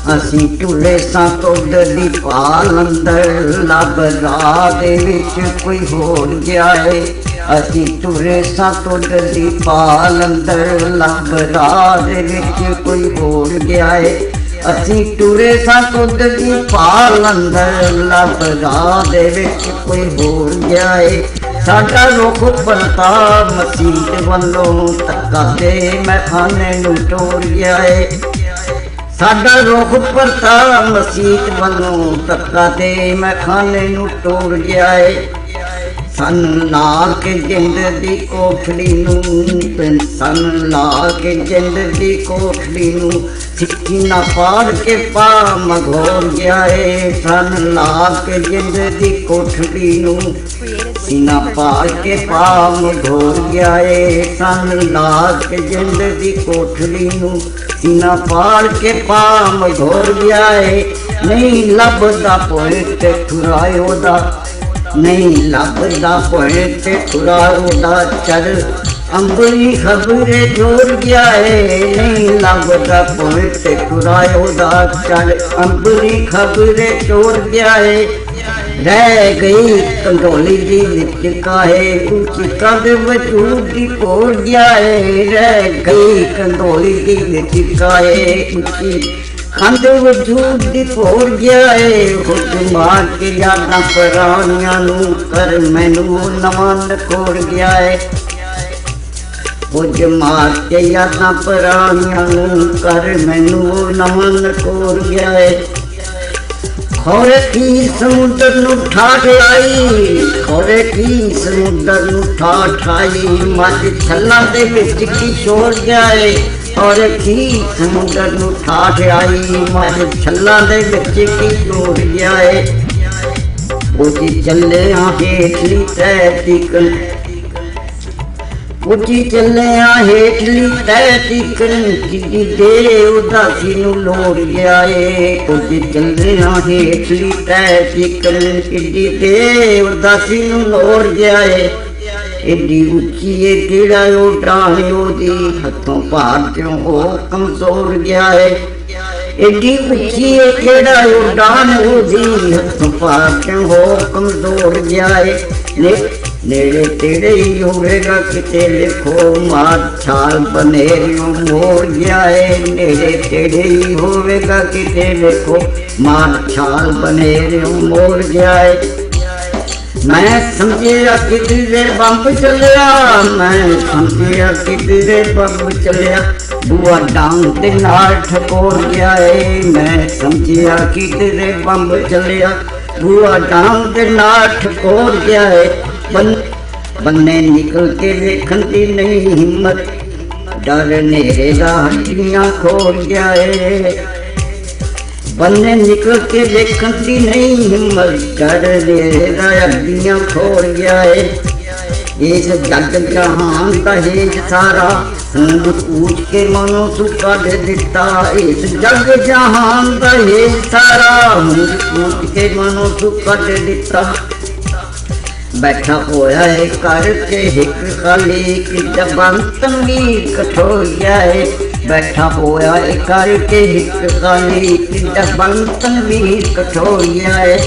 ਅਸੀਂ ਟੁਰੇ ਸਾਂ ਟੁੱਡ ਦੀ ਭਾਲ ਅੰਦਰ, ਲੱਭ ਰਾਹ ਦੇ ਵਿੱਚ ਕੋਈ ਹੋਰ ਗਿਆ ਏ। ਅਸੀਂ ਟੁਰੇ ਸਾਂ ਟੁੱਡ ਦੀ ਭਾਲ ਅੰਦਰ, ਲੱਭ ਰਾਹ ਦੇ ਵਿੱਚ ਕੋਈ ਹੋਰ ਗਿਆ ਏ। ਅਸੀਂ ਟੁਰੇ ਸਾਂ ਟੁੱਡ ਦੀ ਭਾਲ ਅੰਦਰ, ਲੱਭ ਰਾਹ ਦੇ ਵਿੱਚ ਕੋਈ ਹੋਰ ਗਿਆ ਏ। ਸਾਡਾ ਰੁਖ ਪਲਟਾ ਮਸੀਤ ਵੱਲੋਂ, ਧੱਕਾ ਦੇ ਮੈਖਾਨੇ ਨੂੰ ਤੋੜ ਗਿਆ ਏ। ਸਾਡਾ ਰੁਖ ਪਲਟਾ ਮਸੀਤ ਵੱਲੋਂ, ਧੱਕਾ ਦੇ ਮੈਖਾਨੇ ਨੂੰ ਤੋੜ ਗਿਆ ਏ। ਸਾਨੂੰ ਲਾ ਕੇ ਜਿੰਦ ਦੀ ਕੋਠੜੀ ਨੂੰ, ਸਾਨੂੰ ਲਾ ਕੇ ਜਿੰਦ ਦੀ ਕੋਠੜੀ ਨੂੰ, ਸਿੱਕੀ ਨਾ ਪਾੜ ਕੇ ਪਾ ਮਘੋਰ ਗਿਆ ਏ। ਸਾਨੂੰ ਲਾ ਕੇ ਜਿੰਦ ਦੀ ਕੋਠੜੀ ਨੂੰ, ਸੀਨਾ ਪਾੜ ਕੇ ਪਾ ਮਘੋਰ ਗਿਆ ਏ। ਸਾਨੂੰ ਲਾ ਕੇ ਜਿੰਦ ਦੀ ਕੋਠੜੀ ਨੂੰ, ਸੀਨਾ ਪਾੜ ਕੇ ਪਾ ਮਘੋਰ ਗਿਆ ਏ। ਨਹੀਂ ਲੱਭਦਾ ਪੋਏ ਤੇ ਠੁਰਾਏ ਉਹਦਾ, ਨਹੀਂ ਲੱਭਦਾ ਪੋਏ ਤੇ ਠੁਰਾਏ ਉਹਦਾ, ਚਲ ਅੰਬਰੀ ਖਬਰੇ ਜੋੜ ਗਿਆ ਏ। ਨਹੀਂ ਲੱਭਦਾ ਪੋਏ ਤੇ ਠੁਰਾਏ ਉਹਦਾ, ਚਲ ਅੰਬਰੀ ਖਬਰੇ ਜੋੜ ਗਿਆ ਏ। ਰਹਿ ਗਈ ਕੰਡੋਲੀ ਦੀ ਵਿੱਚ ਕਾਹੇ, ਉੱਚੀ ਕੰਧ ਵਜੂਦ ਦੀ ਭੋੜ ਗਿਆ ਏ। ਰਹਿ ਗਈ ਕੰਡੋਲੀ ਦੀ ਵਿੱਚ ਕਾਹੇ, ਉੱਚੀ ਕੰਧ ਵਜੂਦ ਦੀ ਭੋੜ ਗਿਆ ਏ। ਖੁਦ ਮਾਰ ਕੇ ਯਾਦਾਂ ਪੁਰਾਣੀਆਂ ਨੂੰ, ਕਰ ਮੈਨੂੰ ਨਵਾਂ ਨਕੋੜ ਗਿਆ ਏ। ਕੁਝ ਮਾਰ ਕੇ ਯਾਦਾਂ ਪੁਰਾਣੀਆਂ ਨੂੰ, ਕਰ ਮੈਨੂੰ ਨਵਾਂ ਨਕੋੜ ਗਿਆ ਏ। ਖੋਰੇ ਕੀ ਸਮੁੰਦਰ ਨੂੰ ਠਾਠ ਆਈ, ਖੋਰੇ ਕੀ ਸਮੁੰਦਰ ਨੂੰ ਠਾਠ ਆਈ, ਮੱਝ ਛੱਲਾਂ ਦੇ ਵਿੱਚ ਕੀ ਛੋੜ ਗਿਆ ਏ। ਖੋਰੇ ਕੀ ਸਮੁੰਦਰ ਨੂੰ ਠਾਠ ਆਈ, ਮੱਝ ਛੱਲਾਂ ਦੇ ਵਿੱਚ ਕੀ ਛੋੜ ਗਿਆ ਏ। ਉੱਚੀ ਚੱਲਿਆ ਹੇਠਲੀ ਤਹਿ ਤੀਕਣ, ਉੱਚੀ ਚੱਲਿਆ ਹੇਠਲੀ ਤਹਿ ਤੀਕਣ, ਕਿੱਡੀ ਦੇ ਉਦਾਸੀ ਨੂੰ ਲੋੜ ਗਿਆ ਏ। ਉੱਚੀ ਚੱਲਿਆ ਹੇਠਲੀ ਤਹਿ ਤੀਕਣ, ਕਿੱਡੀ ਦੇ ਉਦਾਸੀ ਨੂੰ ਲੋੜ ਗਿਆ ਏ। ਏਡੀ ਉੱਚੀ ਏ ਕਿਹੜਾ ਉਹ ਡਾਹਣ ਉਹਦੀ, ਹੱਥੋਂ ਭਾਰ ਚੋਂ ਉਹ ਕਮਜ਼ੋਰ ਗਿਆ ਏ। ਏਡੀ ਉੱਚੀ ਏ ਕਿਹੜਾ ਉਹ ਡਾਹਣ ਉਹਦੀ, ਹੱਥੋਂ ਭਾਰ ਚੋਂ ਉਹ ਕਮਜ਼ੋਰ ਗਿਆ ਏ। ਨੇੜੇ ਤੇੜੇ ਹੀ ਹੋਵੇਗਾ ਕਿਤੇ ਲਿਖੋ, ਮਾਰ ਛਾਲ ਬਨੇਰਿਓਂ ਮੋੜ ਗਿਆ ਏ। ਨੇੜੇ ਤੇੜੇ ਹੀ ਹੋਵੇਗਾ ਕਿਤੇ ਲਿਖੋ, ਮਾਰ ਛਾਲ ਬਨੇਰਿਓਂ ਮੋੜ ਗਿਆ ਏ। ਮੈਂ ਸਮਝਿਆ ਕਿਤੇ ਬੰਬ ਚੱਲਿਆ, ਮੈਂ ਸਮਝਿਆ ਕਿਤੇ ਬੰਬ ਚੱਲਿਆ, ਬੂਆ ਡਾਂਗ ਦੇ ਨਾਲ ਠਕੋਰ ਗਿਆ ਏ। ਮੈਂ ਸਮਝਿਆ ਕਿਤੇ ਬੰਬ ਚੱਲਿਆ, ਬੂਆ ਡਾਂਗ ਦੇ ਨਾਲ ਠਕੋਰ ਗਿਆ ਏ। ਬੰਨੇ ਨਿਕਲ ਕੇ ਵੇਖਣ ਦੀ ਨਹੀਂ ਹਿੰਮਤ, ਡਰ ਨੇਰੇ ਦਾ ਹੱਡੀਆਂ ਖੋਲ ਗਿਆ ਏ। ਬੰਨੇ ਨਿਕਲ ਕੇ ਵੇਖਣ ਦੀ ਨਹੀਂ ਹਿੰਮਤ, ਡਰ ਨੇਰੇ ਦਾ ਹੱਡੀਆਂ ਖੋਲ ਗਿਆ ਏ। ਇਸ ਜੱਗ ਜਹਾਨ ਦਾ ਹੇਜ ਸਾਰਾ, ਸੂਝ ਪੂਛ ਕੇ ਮਨੋਂ ਤੂੰ ਕੱਢ ਦਿੱਤਾ। ਇਸ ਜੱਗ ਜਹਾਨ ਦਾ ਹੇਜ ਸਾਰਾ, ਸੂਝ ਪੂਛ ਕੇ ਮਨੋਂ ਤੂੰ ਕੱਢ ਦਿੱਤਾ। बैठा होया है करके हिक खाली, किड्डा बंतंगी कठोर जाए। बैठा होया है करके हिक खाली, किड्डा बंतंगी कठोर जाए।